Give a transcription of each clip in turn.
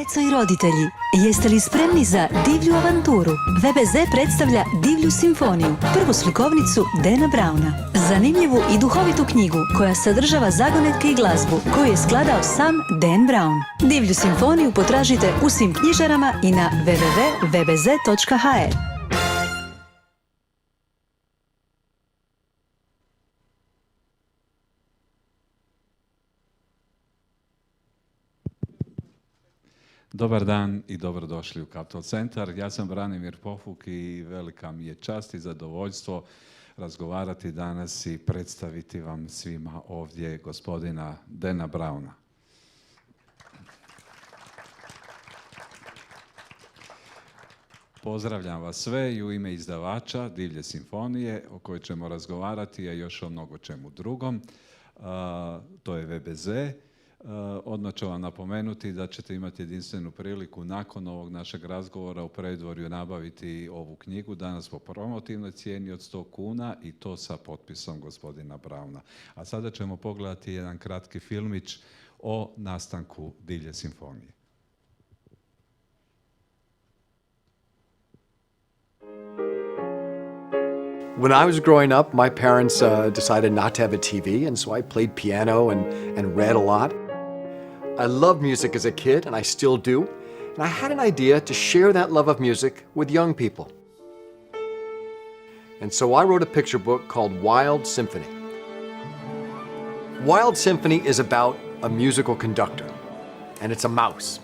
Djeco i roditelji, jeste li spremni za divlju avanturu? V.B.Z predstavlja Divlju simfoniju, prvu slikovnicu Dana Browna. Zanimljivu i duhovitu knjigu koja sadržava zagonetke i glazbu koju je skladao sam Dan Brown. Divlju simfoniju potražite u svim knjižarama i na www.vbz.hr. Dobar dan i dobrodošli u Kaptol centar. Ja sam Branimir Pofuk i velika mi je čast i zadovoljstvo razgovarati danas i predstaviti vam svima ovdje gospodina Dana Browna. Pozdravljam vas sve i u ime izdavača Divlje simfonije o kojoj ćemo razgovarati, a još o mnogo čemu drugom. To je V.B.Z. Odmah ću vam napomenuti da ćete imati jedinstvenu priliku nakon ovog našeg razgovora u predvorju nabaviti ovu knjigu danas po promotivnoj cijeni od 100 kuna i to sa potpisom gospodina Browna. A sada ćemo pogledati jedan kratki filmić o nastanku Divlje simfonije. When I was growing up, my parents decided not to have a TV, and so I played piano and read a lot. I loved music as a kid, and I still do, and I had an idea to share that love of music with young people. And so I wrote a picture book called Wild Symphony. Wild Symphony is about a musical conductor, and it's a mouse.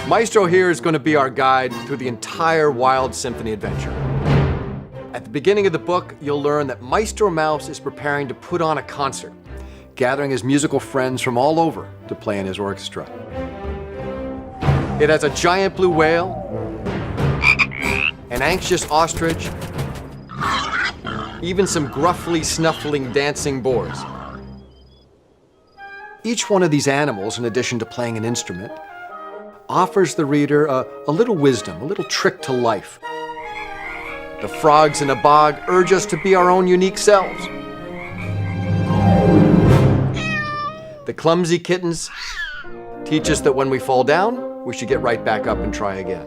Maestro here is going to be our guide through the entire Wild Symphony adventure. At the beginning of the book, you'll learn that Maestro Mouse is preparing to put on a concert, gathering his musical friends from all over to play in his orchestra. It has a giant blue whale, an anxious ostrich, even some gruffly snuffling dancing boars. Each one of these animals, in addition to playing an instrument, offers the reader a little wisdom, a little trick to life. The frogs in a bog urge us to be our own unique selves. The clumsy kittens teach us that when we fall down, we should get right back up and try again.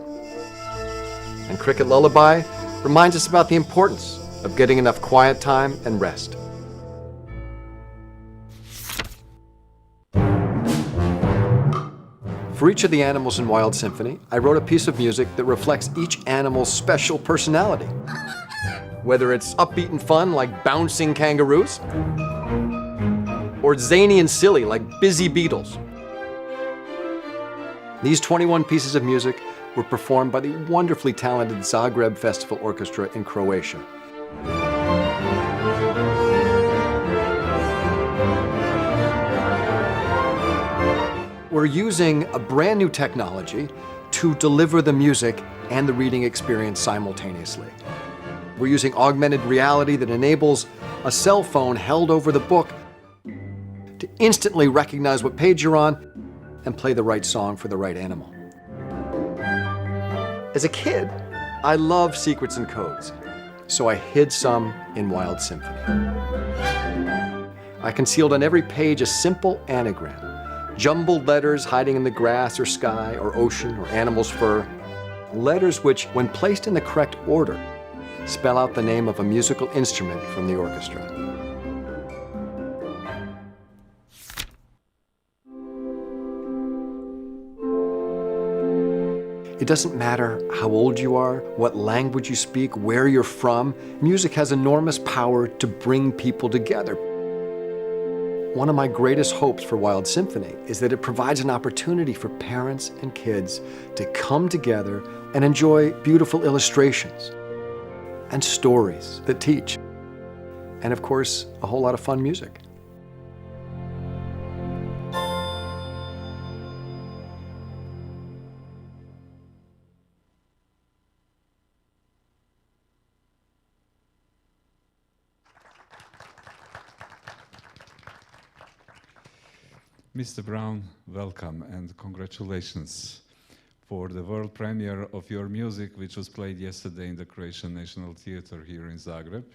And Cricket Lullaby reminds us about the importance of getting enough quiet time and rest. For each of the animals in Wild Symphony, I wrote a piece of music that reflects each animal's special personality. Whether it's upbeat and fun like bouncing kangaroos, or zany and silly like busy beetles. These 21 pieces of music were performed by the wonderfully talented Zagrebu Festival Orchestra in Croatia. We're using a brand new technology to deliver the music and the reading experience simultaneously. We're using augmented reality that enables a cell phone held over the book to instantly recognize what page you're on and play the right song for the right animal. As a kid, I loved secrets and codes, so I hid some in Wild Symphony. I concealed on every page a simple anagram. Jumbled letters hiding in the grass or sky or ocean or animal's fur. Letters which, when placed in the correct order, spell out the name of a musical instrument from the orchestra. It doesn't matter how old you are, what language you speak, where you're from, music has enormous power to bring people together. One of my greatest hopes for Wild Symphony is that it provides an opportunity for parents and kids to come together and enjoy beautiful illustrations and stories that teach, and of course, a whole lot of fun music. Mr. Brown, welcome and congratulations for the world premiere of your music, which was played yesterday in the Croatian National Theatre here in Zagreb.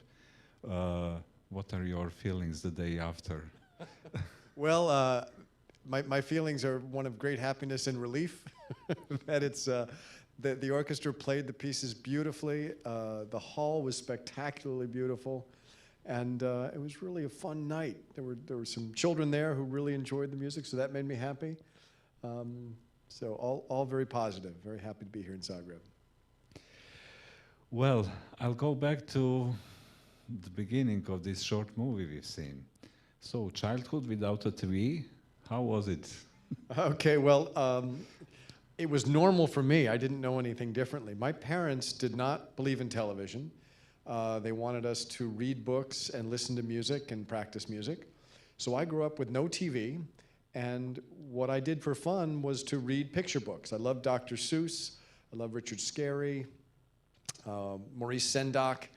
What are your feelings the day after? Well, my feelings are one of great happiness and relief that it's the orchestra played the pieces beautifully. The hall was spectacularly beautiful, and it was really a fun night. There were some children there who really enjoyed the music, so that made me happy. So all very positive. Very happy to be here in Zagreb. Well, I'll go back to the beginning of this short movie we've seen. So, childhood without a TV, how was it? Okay, well, it was normal for me. I didn't know anything differently. My parents did not believe in television. They wanted us to read books and listen to music and practice music. So I grew up with no TV, and what I did for fun was to read picture books. I loved Dr. Seuss, I loved Richard Scarry, Maurice Sendak,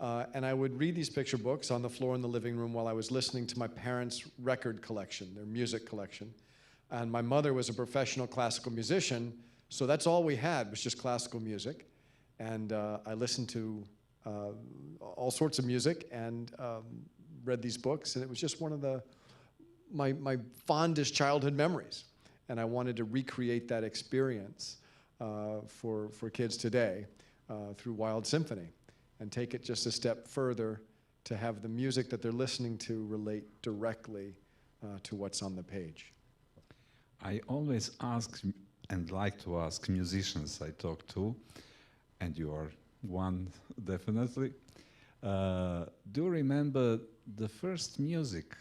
and I would read these picture books on the floor in the living room while I was listening to my parents' record collection, their music collection. And my mother was a professional classical musician, so that's all we had was just classical music. And I listened to all sorts of music and read these books, and it was just one of my fondest childhood memories. And I wanted to recreate that experience for kids today through Wild Symphony, and take it just a step further to have the music that they're listening to relate directly to what's on the page. I always ask and like to ask musicians I talk to, and you are one definitely. Do you remember the first music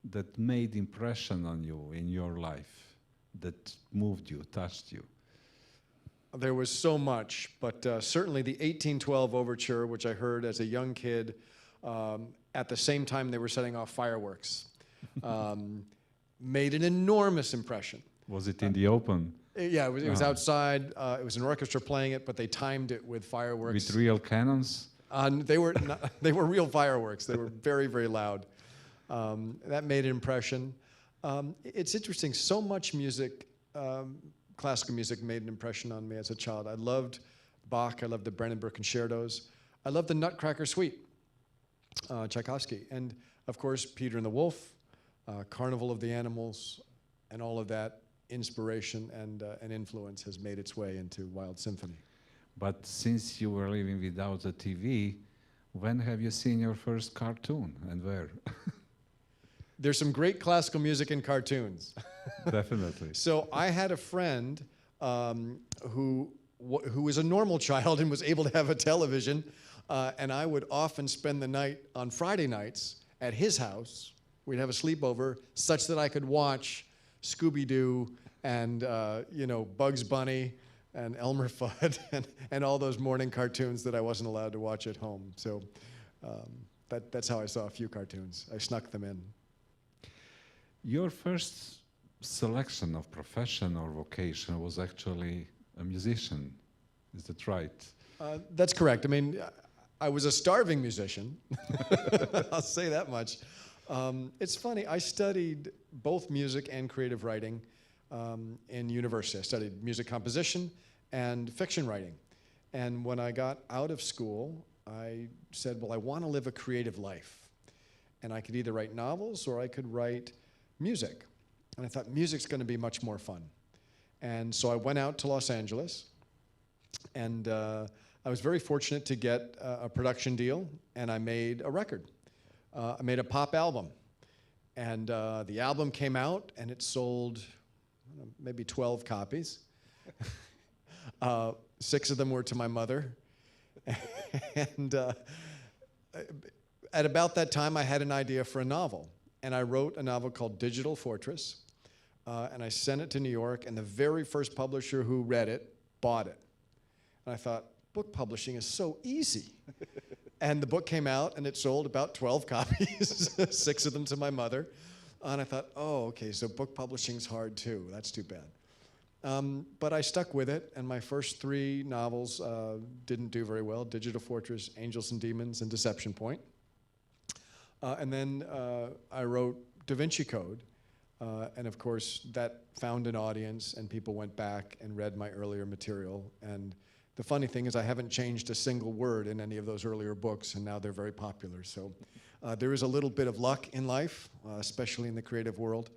that made impression on you in your life, that moved you, touched you? There was so much, but certainly the 1812 Overture, which I heard as a young kid at the same time they were setting off fireworks, made an enormous impression. Was it in the open? Yeah, it was outside. It was an orchestra playing it, but they timed it with fireworks. With real cannons? They were they were real fireworks. They were very, very loud. That made an impression. It's interesting. So much music, classical music, made an impression on me as a child. I loved Bach. I loved the Branimir concertos. I loved the Nutcracker Suite, Tchaikovsky, and of course Peter and the Wolf, Carnival of the Animals, and all of that inspiration and influence has made its way into Wild Symphony. But since you were living without a TV, when have you seen your first cartoon and where? There's some great classical music in cartoons. Definitely. So I had a friend who was a normal child and was able to have a television, and I would often spend the night on Friday nights at his house. We'd have a sleepover such that I could watch Scooby-Doo and Bugs Bunny and Elmer Fudd and all those morning cartoons that I wasn't allowed to watch at home. So that's how I saw a few cartoons. I snuck them in. Your first selection of profession or vocation was actually a musician. Is that right? That's correct. I mean, I was a starving musician. I'll say that much. It's funny, I studied both music and creative writing in university. I studied music composition and fiction writing. And when I got out of school, I said, well, I want to live a creative life. And I could either write novels or I could write music. And I thought music's going to be much more fun. And so I went out to Los Angeles, and I was very fortunate to get a production deal, and I made a record. I made a pop album, and the album came out, and it sold maybe 12 copies. 6 of them were to my mother. And at about that time, I had an idea for a novel, and I wrote a novel called Digital Fortress, and I sent it to New York, and the very first publisher who read it bought it. And I thought, book publishing is so easy. And the book came out, and it sold about 12 copies, 6 of them to my mother. And I thought, oh, okay, so book publishing's hard too. That's too bad. But I stuck with it, and my first 3 novels didn't do very well: Digital Fortress, Angels and Demons, and Deception Point. And then I wrote Da Vinci Code, and of course that found an audience, and people went back and read my earlier material. And the funny thing is I haven't changed a single word in any of those earlier books, and now they're very popular. So There is a little bit of luck in life, especially in the creative world.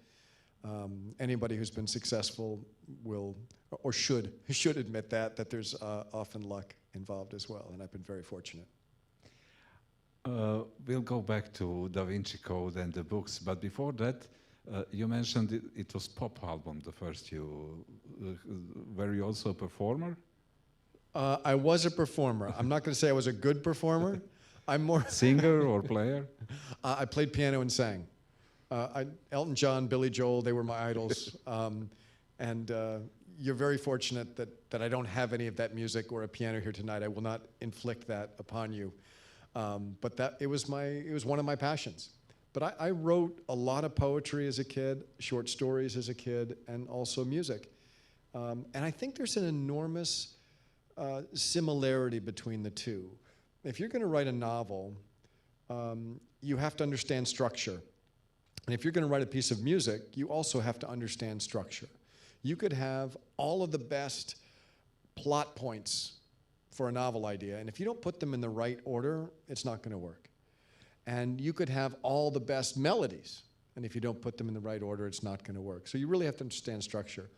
Anybody who's been successful will, or should admit that there's often luck involved as well, and I've been very fortunate. We'll go back to Da Vinci Code and the books, but before that, you mentioned it was pop album, the first you. Were you also a performer? I was a performer. I'm not going to say I was a good performer. I'm more singer or player. I played piano and sang. Elton John, Billy Joel, they were my idols. And you're very fortunate that I don't have any of that music or a piano here tonight. I will not inflict that upon you. But it was one of my passions. But I wrote a lot of poetry as a kid, short stories as a kid, and also music. And I think there's an enormous similarity between the two. If you're going to write a novel, you have to understand structure. And if you're going to write a piece of music, you also have to understand structure. You could have all of the best plot points for a novel idea, and if you don't put them in the right order, it's not going to work. And you could have all the best melodies, and if you don't put them in the right order, it's not going to work. So you really have to understand structure.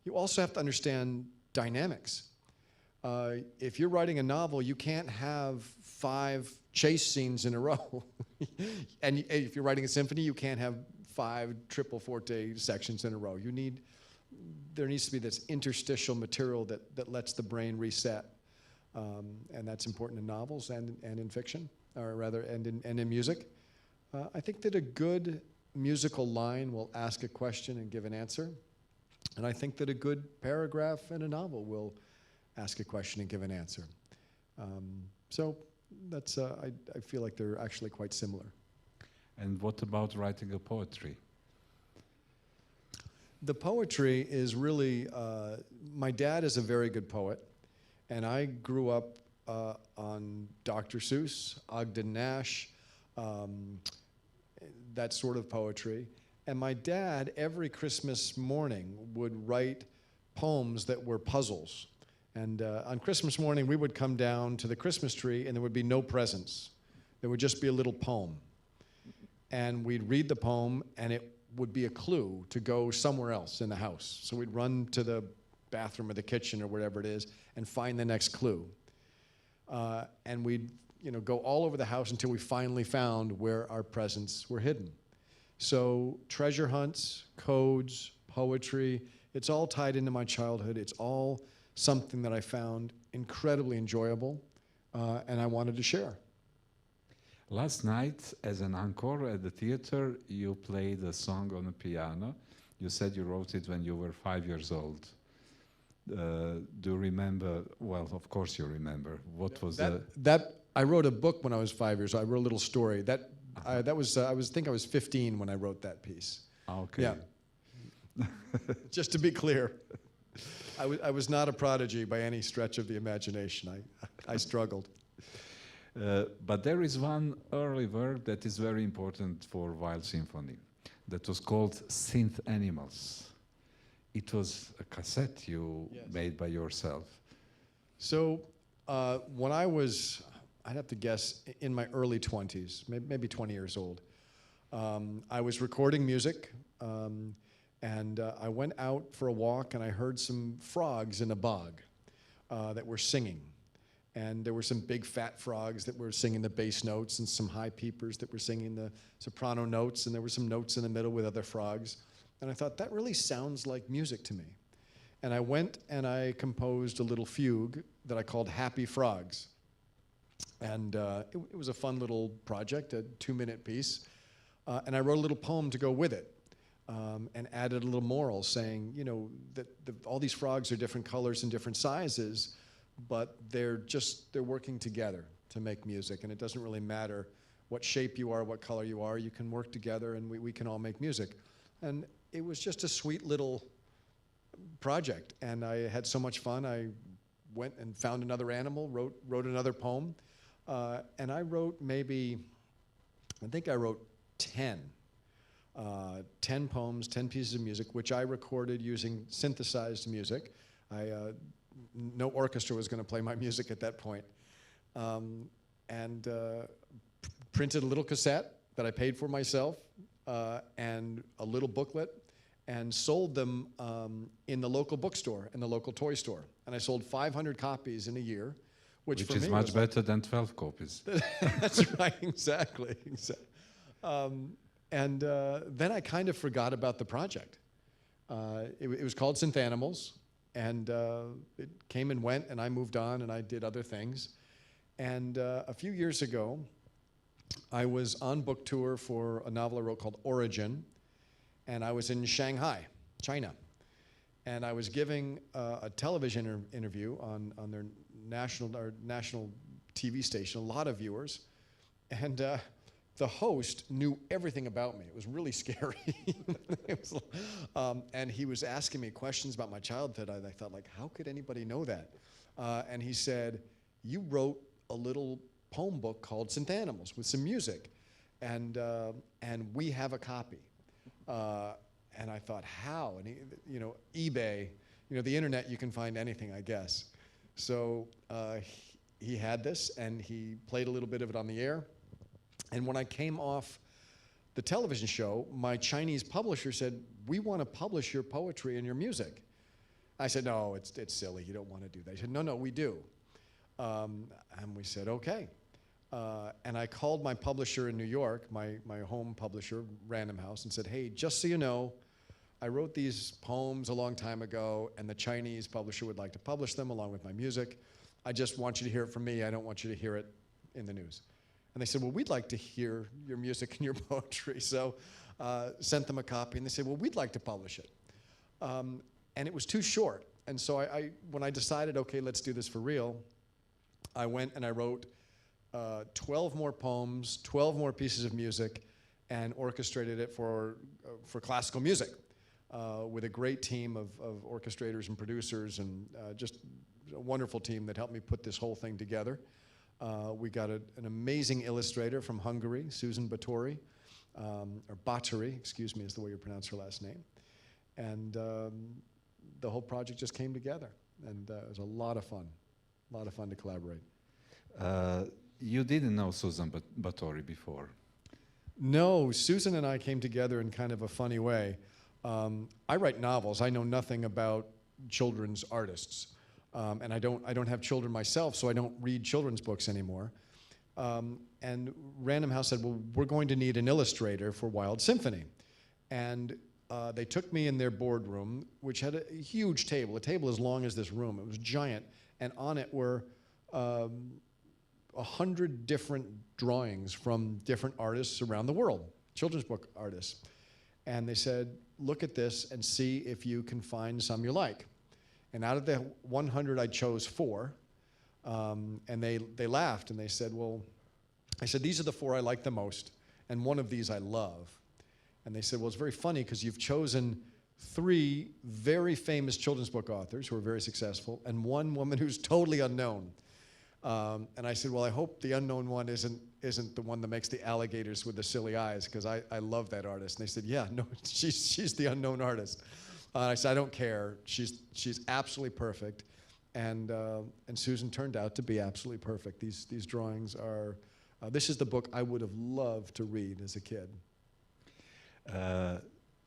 You also have to understand dynamics. If you're writing a novel, you can't have 5 chase scenes in a row. And if you're writing a symphony, you can't have 5 triple forte sections in a row. There needs to be this interstitial material that lets the brain reset. And that's important in novels and in fiction, or rather, and in music. I think that a good musical line will ask a question and give an answer. And I think that a good paragraph in a novel will ask a question and give an answer. So that's, I feel like they're actually quite similar. And what about writing a poetry? The poetry is really, my dad is a very good poet, and I grew up on Dr. Seuss, Ogden Nash, that sort of poetry. And my dad, every Christmas morning, would write poems that were puzzles. And on Christmas morning, we would come down to the Christmas tree, and there would be no presents. There would just be a little poem. And we'd read the poem, and it would be a clue to go somewhere else in the house. So we'd run to the bathroom or the kitchen or whatever it is and find the next clue. And we'd go all over the house until we finally found where our presents were hidden. So treasure hunts, codes, poetry, it's all tied into my childhood. It's all something that I found incredibly enjoyable, and I wanted to share. Last night, as an encore at the theater, you played a song on the piano. You said you wrote it when you were 5 years old. Do you remember? Well, of course you remember. What was that? I wrote a book when I was 5 years old. I wrote a little story. I think I was 15 when I wrote that piece. Okay. Yeah. Just to be clear, I was not a prodigy by any stretch of the imagination. I struggled. But there is one early work that is very important for Wild Symphony that was called Synth Animals. It was a cassette you made by yourself. So when I was, I'd have to guess, in my early 20s, maybe 20 years old, I was recording music, and I went out for a walk, and I heard some frogs in a bog that were singing. And there were some big fat frogs that were singing the bass notes, and some high peepers that were singing the soprano notes, and there were some notes in the middle with other frogs. And I thought, that really sounds like music to me. And I went and I composed a little fugue that I called Happy Frogs. And it was a fun little project, a 2-minute piece. And I wrote a little poem to go with it, and added a little moral saying, that all these frogs are different colors and different sizes, but they're working together to make music. And it doesn't really matter what shape you are, what color you are, you can work together, and we can all make music. And it was just a sweet little project, and I had so much fun. I went and found another animal, wrote another poem, and I wrote I think I wrote 10 poems, 10 pieces of music, which I recorded using synthesized music. No orchestra was going to play my music at that point. printed a little cassette that I paid for myself and a little booklet and sold them in the local bookstore, in the local toy store. And I sold 500 copies in a year, which for is me much was better than 12 copies. That's right, exactly. Then I kind of forgot about the project. It was called Synthanimals, and it came and went, and I moved on, and I did other things. And a few years ago, I was on book tour for a novel I wrote called Origin, and I was in Shanghai, China. And I was giving a television interview on their national TV station, a lot of viewers. And the host knew everything about me. It was really scary. And he was asking me questions about my childhood. I thought, like, how could anybody know that? And he said, you wrote a little poem book called Synthanimals with some music, and we have a copy. And I thought, how? And eBay, the internet, you can find anything, I guess. So he had this, and he played a little bit of it on the air. And when I came off the television show, my Chinese publisher said, we want to publish your poetry and your music. I said, no, it's silly. You don't want to do that. He said, no, we do. And we said, okay. And I called my publisher in New York, my home publisher, Random House, and said, hey, just so you know, I wrote these poems a long time ago, and the Chinese publisher would like to publish them along with my music. I just want you to hear it from me. I don't want you to hear it in the news. And they said, well, we'd like to hear your music and your poetry. So sent them a copy, and they said, well, we'd like to publish it. And it was too short. And so when I decided, okay, let's do this for real, I went and I wrote 12 more poems, 12 more pieces of music, and orchestrated it for classical music with a great team of orchestrators and producers, and just a wonderful team that helped me put this whole thing together. We got an amazing illustrator from Hungary, Susan Batory, or Batory, excuse me, is the way you pronounce her last name. And the whole project just came together, and it was a lot of fun to collaborate. You didn't know Susan Batory before. No, Susan and I came together in kind of a funny way. I write novels. I know nothing about children's artists. And I don't have children myself, so I don't read children's books anymore. And Random House said, well, we're going to need an illustrator for Wild Symphony. And they took me in their boardroom, which had a huge table, a table as long as this room. It was giant. And on it were 100 different drawings from different artists around the world, children's book artists. And they said, look at this and see if you can find some you like. And out of the 100, I chose 4. And they laughed, and they said, well, I said, these are the 4 I like the most, and one of these I love. And they said, well, it's very funny because you've chosen 3 very famous children's book authors who are very successful, and 1 woman who's totally unknown. And I said, well, I hope the unknown one isn't the one that makes the alligators with the silly eyes, because I love that artist. And they said, yeah, no, she's the unknown artist. I said, I don't care. She's absolutely perfect. And Susan turned out to be absolutely perfect. These drawings are, this is the book I would have loved to read as a kid.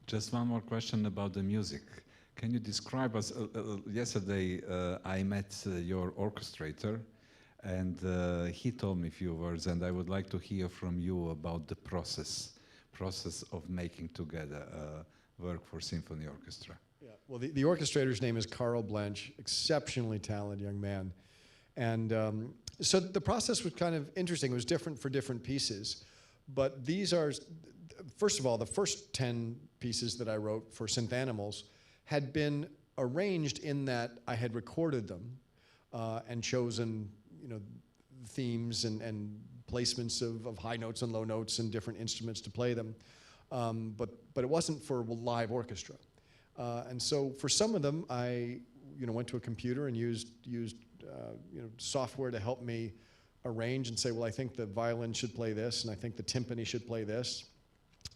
Just one more question about the music. Can you describe us, yesterday I met your orchestrator, and he told me a few words, and I would like to hear from you about the process of making together work for symphony orchestra. Yeah, well, the orchestrator's name is Carl Blanche, exceptionally talented young man. And so the process was kind of interesting. It was different for different pieces. But these are, first of all, the first 10 pieces that I wrote for Synthanimals had been arranged in that I had recorded them and chosen, themes and placements of high notes and low notes and different instruments to play them. But it wasn't for live orchestra. And so for some of them, I went to a computer and used software to help me arrange and say, well, I think the violin should play this, and I think the timpani should play this.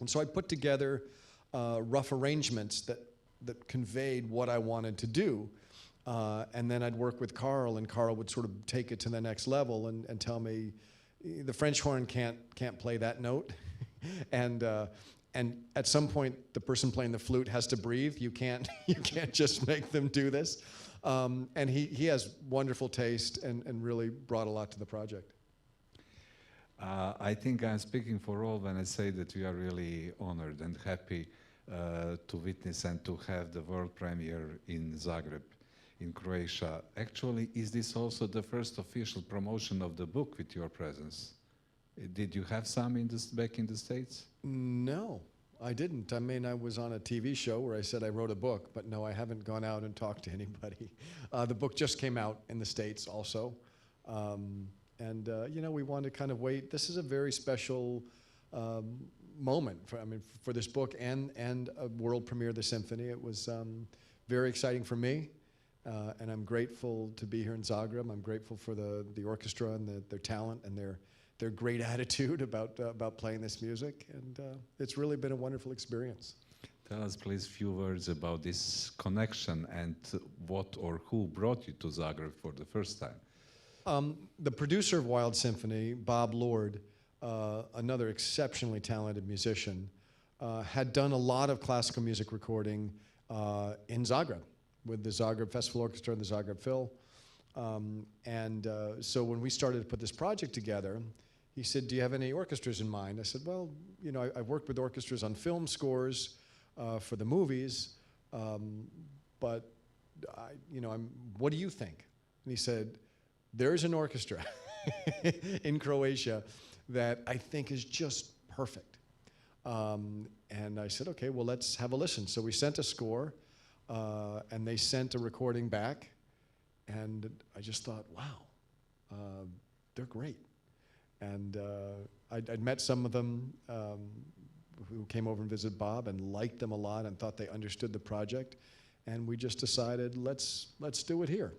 And so I put together rough arrangements that conveyed what I wanted to do. And then I'd work with Carl, and Carl would sort of take it to the next level and tell me, the French horn can't play that note, and at some point the person playing the flute has to breathe. You can't just make them do this. And he has wonderful taste and really brought a lot to the project. I think I'm speaking for all when I say that we are really honored and happy to witness and to have the world premiere in Zagreb, in Croatia. Actually, is this also the first official promotion of the book with your presence? Did you have some back in the States? No, I didn't. I mean, I was on a TV show where I said I wrote a book, but no, I haven't gone out and talked to anybody. The book just came out in the States also. You know, we wanted to kind of wait. This is a very special moment for this book and a world premiere of the symphony. It was very exciting for me, and I'm grateful to be here in Zagreb. I'm grateful for the orchestra and their talent and their great attitude about playing this music, and it's really been a wonderful experience. Tell us, please, a few words about this connection and what or who brought you to Zagreb for the first time. The producer of Wild Symphony, Bob Lord, another exceptionally talented musician, had done a lot of classical music recording in Zagreb with the Zagreb Festival Orchestra and the Zagreb Phil. So when we started to put this project together, he said, "Do you have any orchestras in mind?" I said, "Well, you know, I've worked with orchestras on film scores for the movies, but what do you think?" And he said, "There's an orchestra in Croatia that I think is just perfect." And I said, "Okay, well, let's have a listen." So we sent a score, and they sent a recording back, and I just thought, wow, they're great. And I'd met some of them who came over and visited Bob and liked them a lot and thought they understood the project. And we just decided, let's do it here.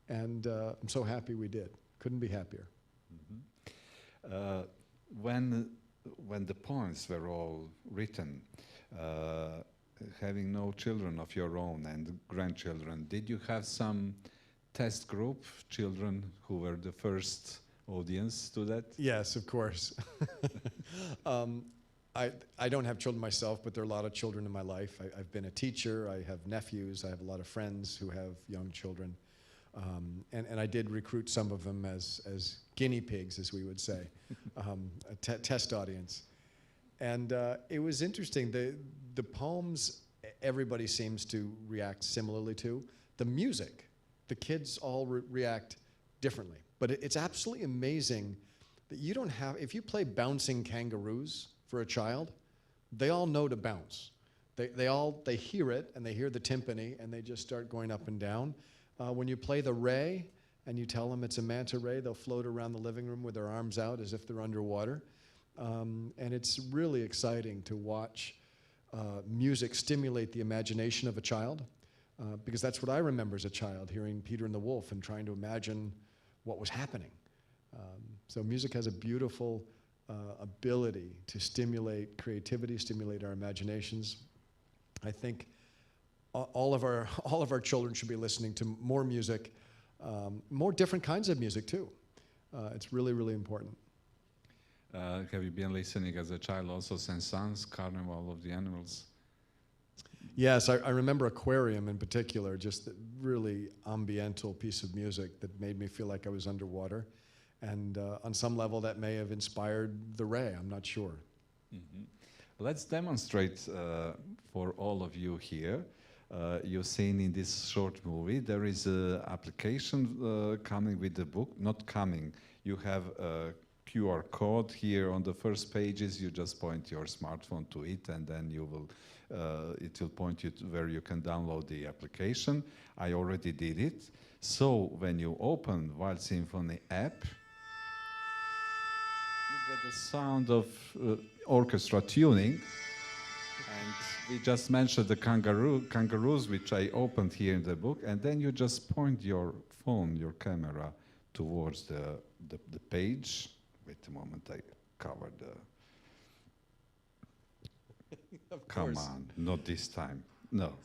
And I'm so happy we did. Couldn't be happier. Mm-hmm. When the poems were all written, having no children of your own and grandchildren, did you have some test group, children who were the first audience to that? Yes, of course. I don't have children myself, but there are a lot of children in my life. I've been a teacher, I have nephews, I have a lot of friends who have young children. And I did recruit some of them as guinea pigs, as we would say, a test audience. And it was interesting. The poems, everybody seems to react similarly to. The music, the kids all react differently. But it's absolutely amazing that you don't have, if you play Bouncing Kangaroos for a child, they all know to bounce. They hear it, and they hear the timpani, and they just start going up and down. When you play the ray, and you tell them it's a manta ray, they'll float around the living room with their arms out as if they're underwater. And it's really exciting to watch music stimulate the imagination of a child, because that's what I remember as a child, hearing Peter and the Wolf and trying to imagine what was happening. So music has a beautiful ability to stimulate creativity, stimulate our imaginations. I think all of our children should be listening to more music, more different kinds of music too. It's really, really important. Have you been listening as a child also Saint-Saëns, Carnival of the Animals? Yes, I remember Aquarium in particular, just a really ambiental piece of music that made me feel like I was underwater. And on some level that may have inspired the ray, I'm not sure. Mm-hmm. Let's demonstrate for all of you here. You've seen in this short movie, there is an application coming with the book, not coming. You have a QR code here on the first pages. You just point your smartphone to it, and then you will, it will point you to where you can download the application. I already did it. So when you open Wild Symphony app, you get the sound of orchestra tuning. And we just mentioned the kangaroos, which I opened here in the book, and then you just point your phone, your camera, towards the page. Wait a moment, I covered the... Come on, not this time. No.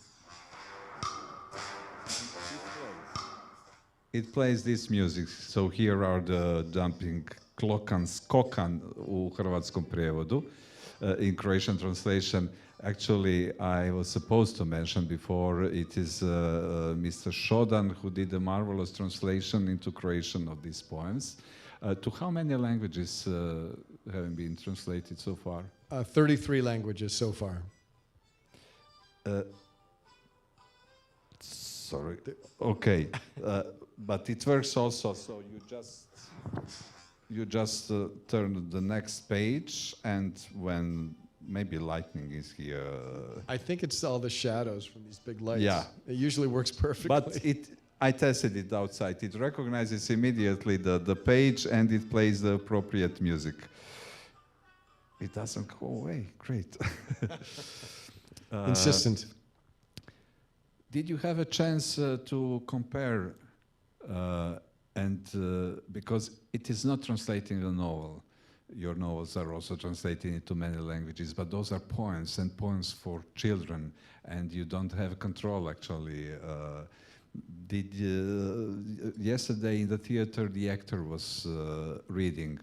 It plays this music. So here are the jumping skokan u hrvatskom prijevodu. In Croatian translation, actually, I was supposed to mention before, it is Mr. Shodan who did a marvelous translation into Croatian of these poems. To how many languages have been translated so far? 33 languages so far. Sorry. Okay, but it works also. So you just turn the next page, and when maybe lightning is here. I think it's all the shadows from these big lights. Yeah. It usually works perfectly. But I tested it outside. It recognizes immediately the page, and it plays the appropriate music. It doesn't go away. Great. Insistent. Did you have a chance to compare, because it is not translating a novel. Your novels are also translated into many languages, but those are poems, and poems for children, and you don't have control, actually. Yesterday in the theater, the actor was reading.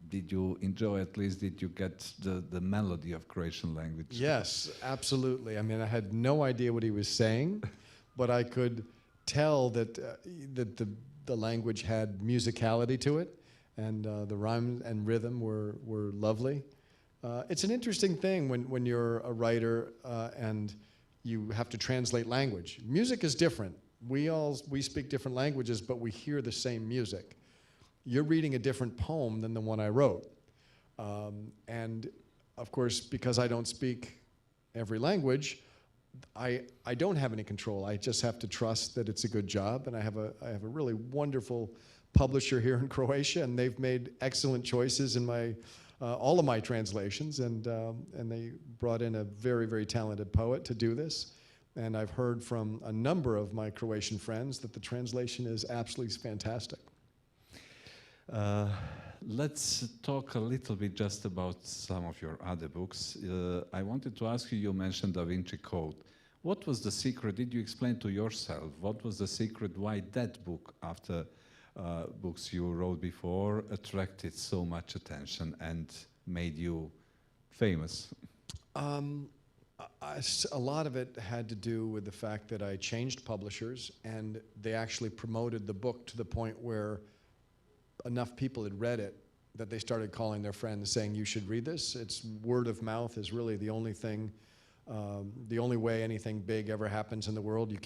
Did you enjoy, at least, did you get the melody of Croatian language? Yes, absolutely. I mean, I had no idea what he was saying, but I could tell that the language had musicality to it, and the rhyme and rhythm were lovely. It's an interesting thing when you're a writer and you have to translate language. Music is different. We speak different languages, but we hear the same music. You're reading a different poem than the one I wrote. And of course, because I don't speak every language, I don't have any control. I just have to trust that it's a good job, and I have a really wonderful publisher here in Croatia, and they've made excellent choices in all of my translations, and they brought in a very, very talented poet to do this. And I've heard from a number of my Croatian friends that the translation is absolutely fantastic. Let's talk a little bit just about some of your other books. I wanted to ask you, you mentioned Da Vinci Code. What was the secret? Did you explain to yourself? What was the secret why that book, after books you wrote before, attracted so much attention and made you famous? A lot of it had to do with the fact that I changed publishers, and they actually promoted the book to the point where enough people had read it that they started calling their friends saying, you should read this. It's word of mouth is really the only thing, the only way anything big ever happens in the world. You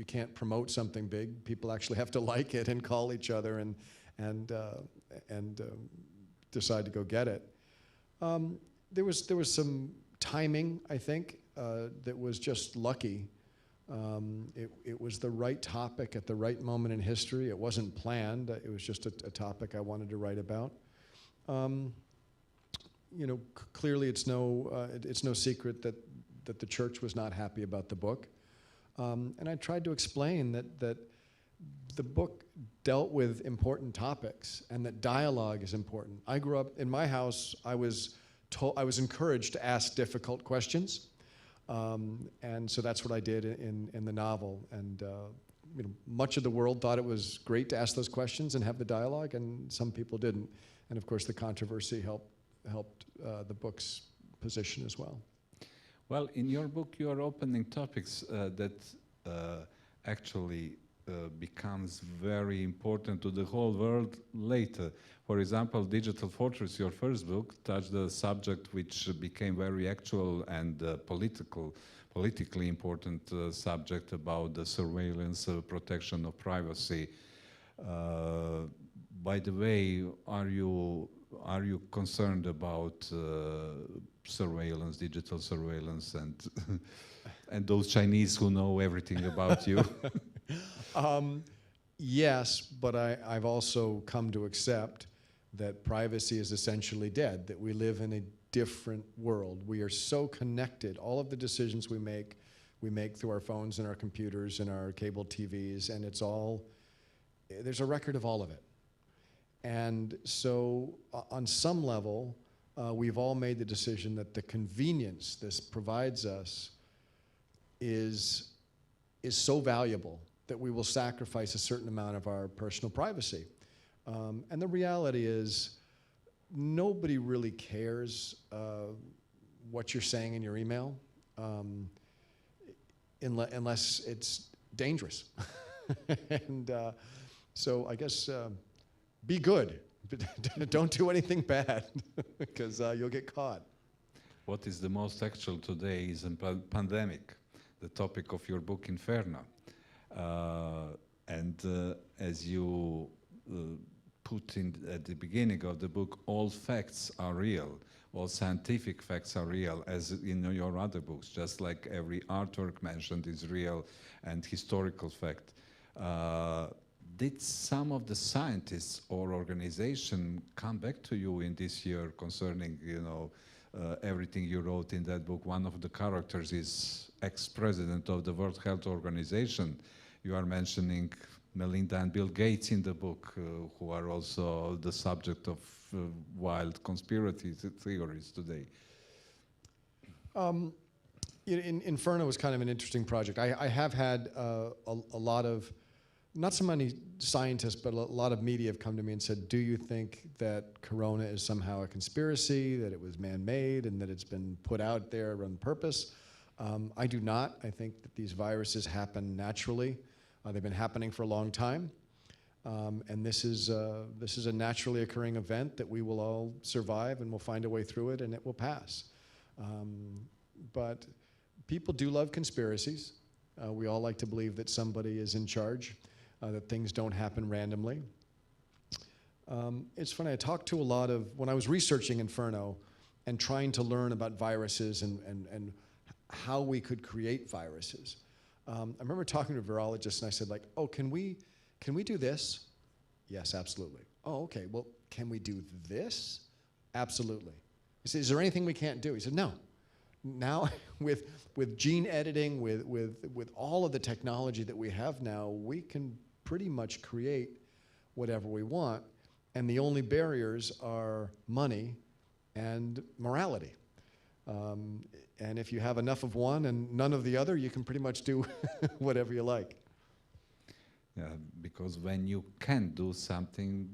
can't promote something big. People actually have to like it and call each other and decide to go get it. There was some timing, I think, that was just lucky. It was the right topic at the right moment in history. It wasn't planned. It was just a topic I wanted to write about. Clearly it's no secret that the church was not happy about the book. And I tried to explain that the book dealt with important topics and that dialogue is important. I grew up in my house. I was encouraged to ask difficult questions, and so that's what I did in the novel. And much of the world thought it was great to ask those questions and have the dialogue, and some people didn't. And of course, the controversy helped the book's position as well. Well, in your book, you are opening topics that actually becomes very important to the whole world later. For example, Digital Fortress, your first book, touched a subject which became very actual and politically important subject about the surveillance, protection of privacy. By the way, are you concerned about surveillance, digital surveillance, and those Chinese who know everything about you? Yes, but I've also come to accept that privacy is essentially dead, that we live in a different world. We are so connected. All of the decisions we make through our phones and our computers and our cable TVs, and there's a record of all of it. And so on some level, we've all made the decision that the convenience this provides us is so valuable that we will sacrifice a certain amount of our personal privacy. And the reality is, nobody really cares what you're saying in your email, unless it's dangerous. And so I guess be good. Don't do anything bad, because you'll get caught. What is the most actual today is a pandemic, the topic of your book Inferno. As you put in at the beginning of the book, all facts are real, all scientific facts are real, as in your other books, just like every artwork mentioned is real and historical fact. Did some of the scientists or organization come back to you in this year concerning, everything you wrote in that book? One of the characters is ex-president of the World Health Organization. You are mentioning Melinda and Bill Gates in the book, who are also the subject of wild conspiracy theories today. Inferno was kind of an interesting project. I have had a lot of, not so many scientists, but a lot of media have come to me and said, do you think that Corona is somehow a conspiracy, that it was man-made, and that it's been put out there on purpose? I do not. I think that these viruses happen naturally. They've been happening for a long time. And this is a naturally occurring event that we will all survive, and we'll find a way through it, and it will pass. But people do love conspiracies. We all like to believe that somebody is in charge, that things don't happen randomly. It's funny, I talked to a lot of, when I was researching Inferno and trying to learn about viruses and how we could create viruses, I remember talking to a virologist and I said, oh, can we do this? Yes, absolutely. Oh, okay, well, can we do this? Absolutely. He said, is there anything we can't do? He said, no. Now, with gene editing, with all of the technology that we have now, we can pretty much create whatever we want, and the only barriers are money and morality. And if you have enough of one and none of the other, you can pretty much do whatever you like. Yeah, because when you can do something,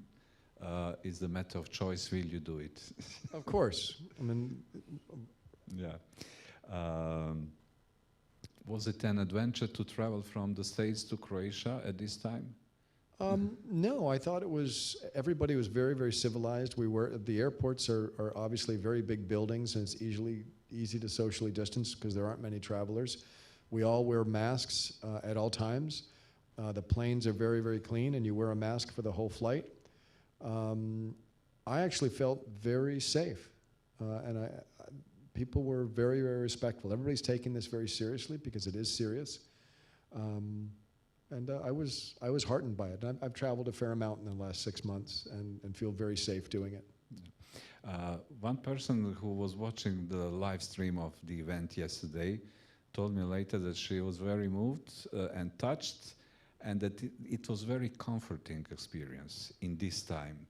it's the matter of choice, will you do it? Of course. I mean, yeah. Was it an adventure to travel from the States to Croatia at this time? No, I thought everybody was very, very civilized. The airports are obviously very big buildings, and it's easy to socially distance because there aren't many travelers. We all wear masks at all times. The planes are very, very clean, and you wear a mask for the whole flight. I actually felt very safe, and people were very, very respectful. Everybody's taking this very seriously because it is serious. And I was heartened by it. I've traveled a fair amount in the last 6 months and feel very safe doing it. One person who was watching the live stream of the event yesterday told me later that she was very moved and touched, and that it was very comforting experience in this time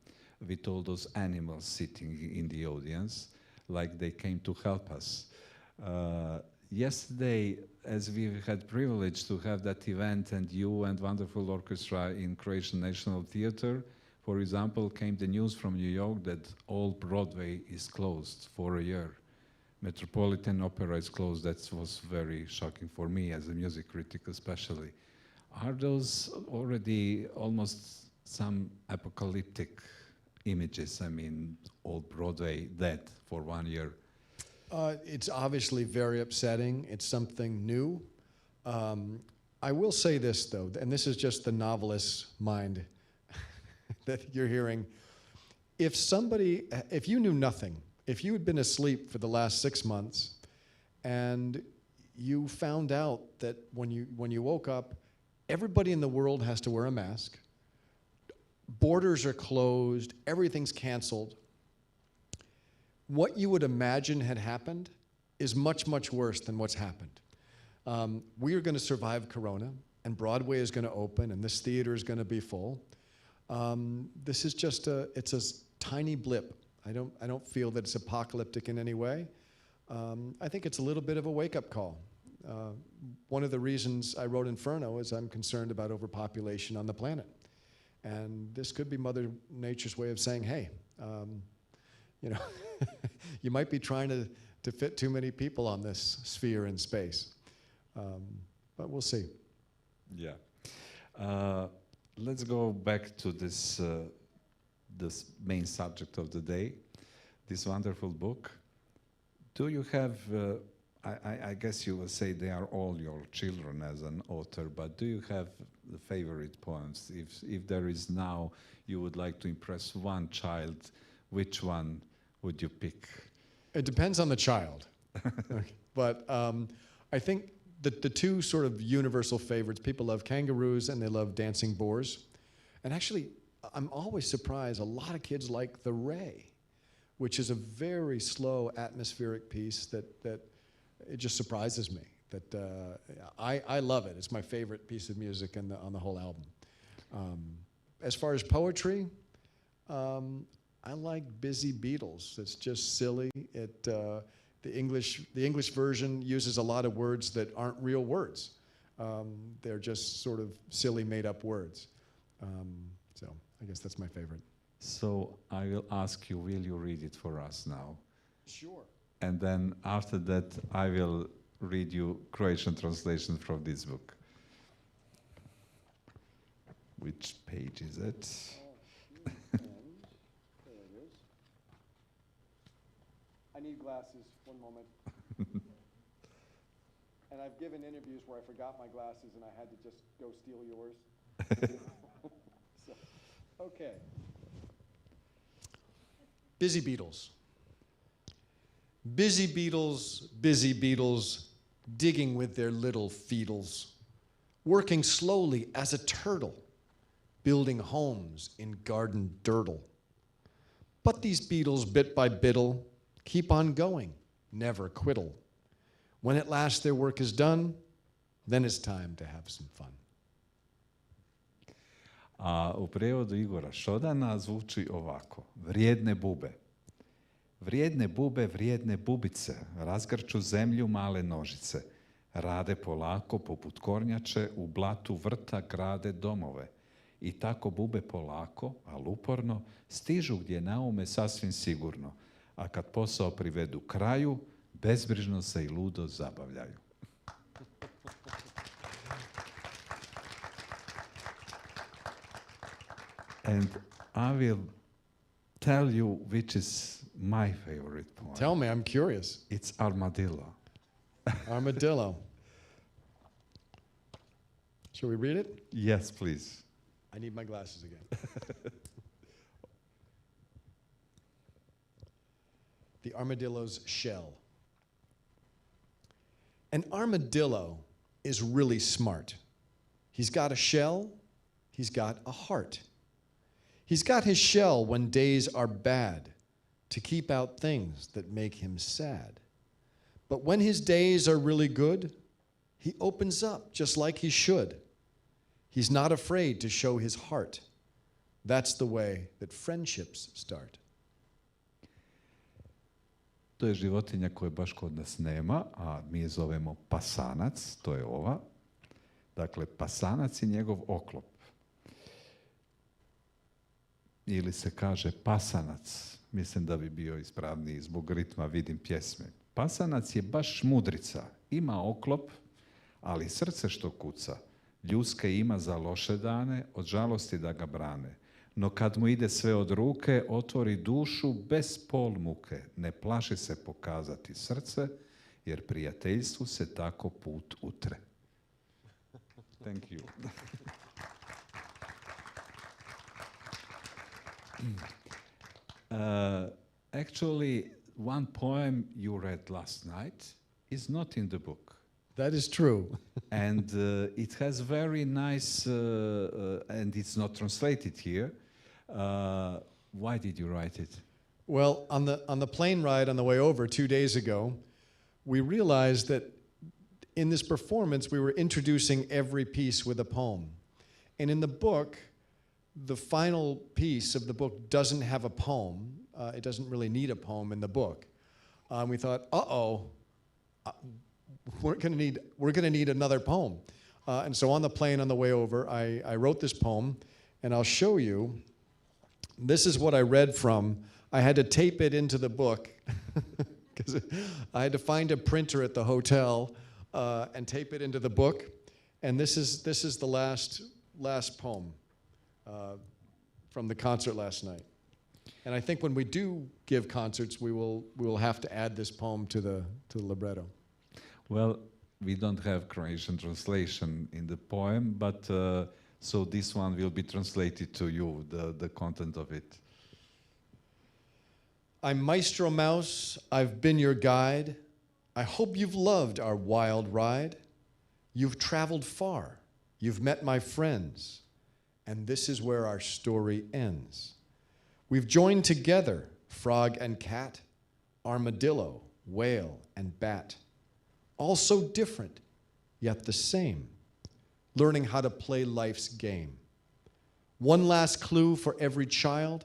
with all those animals sitting in the audience, like they came to help us. Yesterday, as we had privilege to have that event, and you and wonderful orchestra in Croatian National Theatre, for example, came the news from New York that all Broadway is closed for a year. Metropolitan Opera is closed. That was very shocking for me as a music critic especially. Are those already almost some apocalyptic images? I mean, all Broadway dead for 1 year. It's obviously very upsetting. It's something new. I will say this, though, and this is just the novelist's mind that you're hearing. If you knew nothing, if you had been asleep for the last 6 months and you found out that when you woke up, everybody in the world has to wear a mask, borders are closed, everything's canceled, what you would imagine had happened is much, much worse than what's happened. We are going to survive Corona, and Broadway is going to open, and this theater is going to be full. This is just it's a tiny blip. I don't feel that it's apocalyptic in any way. I think it's a little bit of a wake-up call. One of the reasons I wrote Inferno is I'm concerned about overpopulation on the planet. And this could be Mother Nature's way of saying, hey, you know, you might be trying to fit too many people on this sphere in space. But we'll see. Yeah. Let's go back to this main subject of the day, this wonderful book. Do you have, I guess you will say they are all your children as an author, but do you have the favorite poems? If there is now, you would like to impress one child, which one would you pick? It depends on the child. Okay. But I think the two sort of universal favorites, people love kangaroos and they love dancing boars. And actually, I'm always surprised, a lot of kids like The Ray, which is a very slow atmospheric piece that it just surprises me. That I love it. It's my favorite piece of music on the whole album. As far as poetry, I like Busy Beatles. It's just silly. The English version uses a lot of words that aren't real words. They're just sort of silly, made-up words. So I guess that's my favorite. So I will ask you, will you read it for us now? Sure. And then after that, I will read you Croatian translation from this book. Which page is it? There it is. I need glasses, one moment. And I've given interviews where I forgot my glasses and I had to just go steal yours. So, okay. Busy Beatles. Busy beetles, digging with their little feetles, working slowly as a turtle, building homes in garden dirtle. But these beetles, bit by bittle, keep on going, never quittle. When at last their work is done, then it's time to have some fun. A u prijevodu Igora Šodana zvuči ovako. Vrijedne bube. Vrijedne bube, vrijedne bubice, razgrču zemlju male nožice. Rade polako poput kornjače, u blatu vrta grade domove. I tako bube polako, ali uporno, stižu gdje naume sasvim sigurno. A kad posao privedu kraju, bezbrižno se i ludo zabavljaju. And I will tell you which is my favorite poem. Tell me, I'm curious. It's Armadillo. Armadillo. Shall we read it? Yes, please. I need my glasses again. The armadillo's shell. An armadillo is really smart. He's got a shell, he's got a heart. He's got his shell when days are bad to keep out things that make him sad. But when his days are really good, he opens up just like he should. He's not afraid to show his heart. That's the way that friendships start. To je životinja koje baš kod nas nema, a mi je zovemo pasanac, to je ova. Dakle, pasanac je njegov oklop. Ili se kaže pasanac, mislim da bi bio ispravniji zbog ritma vidim pjesme. Pasanac je baš mudrica, ima oklop, ali srce što kuca. Ljuske ima za loše dane, od žalosti da ga brane. No kad mu ide sve od ruke, otvori dušu bez pol muke. Ne plaši se pokazati srce, jer prijateljstvu se tako put utre. Thank you. Actually, one poem you read last night is not in the book. That is true. And it has very nice, and it's not translated here. Why did you write it? Well, on the plane ride on the way over 2 days ago, we realized that in this performance we were introducing every piece with a poem. And in the book, the final piece of the book doesn't have a poem. It doesn't really need a poem in the book. We thought, we're going to need another poem. And so on the plane on the way over, I wrote this poem, and I'll show you. This is what I read from I had to tape it into the book because I had to find a printer at the hotel and tape it into the book. And this is the last poem from the concert last night. And I think when we do give concerts, we will have to add this poem to the libretto. Well, we don't have Croatian translation in the poem, but so this one will be translated to you, the content of it. I'm Maestro Mouse, I've been your guide. I hope you've loved our wild ride. You've traveled far, you've met my friends, and this is where our story ends. We've joined together, frog and cat, armadillo, whale and bat. All so different, yet the same, learning how to play life's game. One last clue for every child,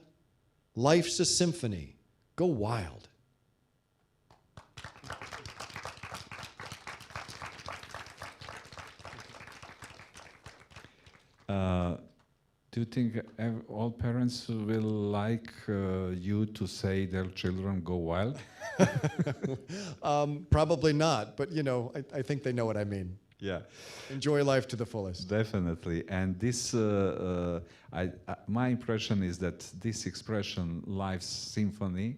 life's a symphony, go wild. Do you think all parents will like you to say their children go wild? Probably not, but you know, I think they know what I mean. Yeah. Enjoy life to the fullest. Definitely. And this, my impression is that this expression, life's symphony,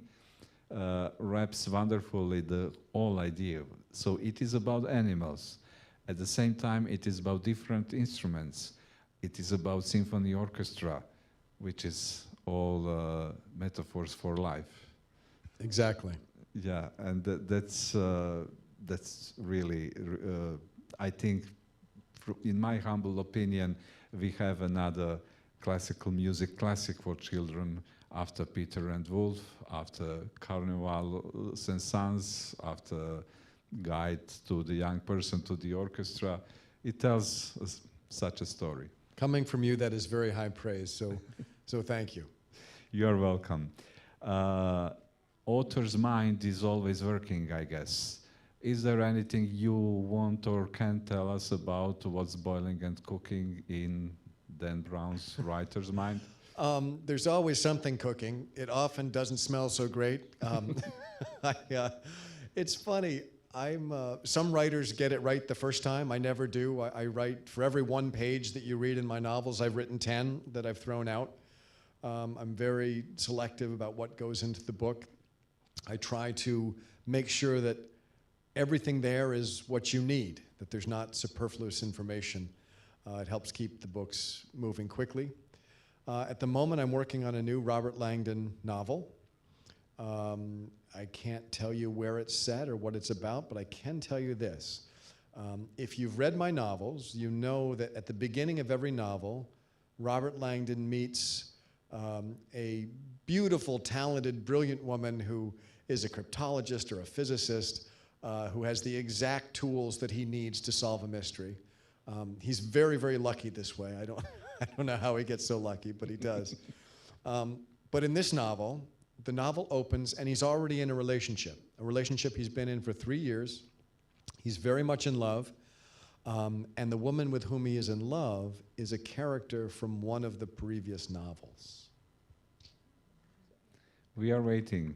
wraps wonderfully the whole idea. So it is about animals. At the same time, it is about different instruments. It is about symphony orchestra, which is all metaphors for life. Exactly. Yeah, and that's really, I think, in my humble opinion, we have another classical music classic for children after Peter and Wolf, after Carnival Saint-Saëns, after Guide to the Young Person to the Orchestra. It tells such a story. Coming from you, that is very high praise, so thank you. You're welcome. Author's mind is always working, I guess. Is there anything you want or can tell us about what's boiling and cooking in Dan Brown's writer's mind? There's always something cooking. It often doesn't smell so great. It's funny. Some writers get it right the first time. I never do. I write, for every one page that you read in my novels, I've written 10 that I've thrown out. I'm very selective about what goes into the book. I try to make sure that everything there is what you need, that there's not superfluous information. It helps keep the books moving quickly. At the moment, I'm working on a new Robert Langdon novel. I can't tell you where it's set or what it's about, but I can tell you this. If you've read my novels, you know that at the beginning of every novel, Robert Langdon meets a beautiful, talented, brilliant woman who is a cryptologist or a physicist who has the exact tools that he needs to solve a mystery. He's very, very lucky this way. I don't know how he gets so lucky, but he does. But in this novel, the novel opens and he's already in a relationship he's been in for 3 years. He's very much in love. And the woman with whom he is in love is a character from one of the previous novels. We are waiting,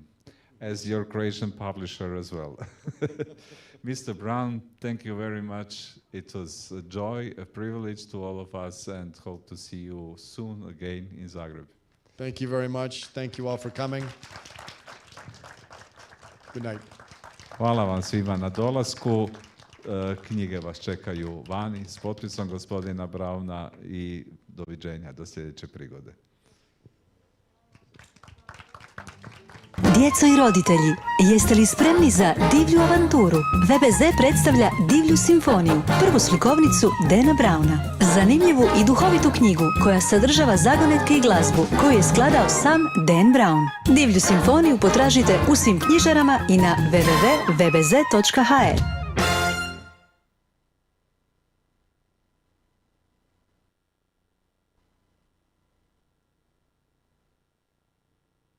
as your Croatian publisher as well. Mr. Brown, thank you very much. It was a joy, a privilege to all of us, and hope to see you soon again in Zagreb. Thank you very much. Thank you all for coming. Good night. Hvala vam svima na dolasku. Knjige vas čekaju vani s potpisom gospodina Browna i doviđenja do sljedeće prigode. Djeco i roditelji, jeste li spremni za divlju avanturu? V.B.Z predstavlja Divlju simfoniju, prvu slikovnicu Dana Browna. Zanimljivu i duhovitu knjigu koja sadržava zagonetke i glazbu koju je skladao sam Dan Brown. Divlju simfoniju potražite u svim knjižarama i na www.vbz.hr.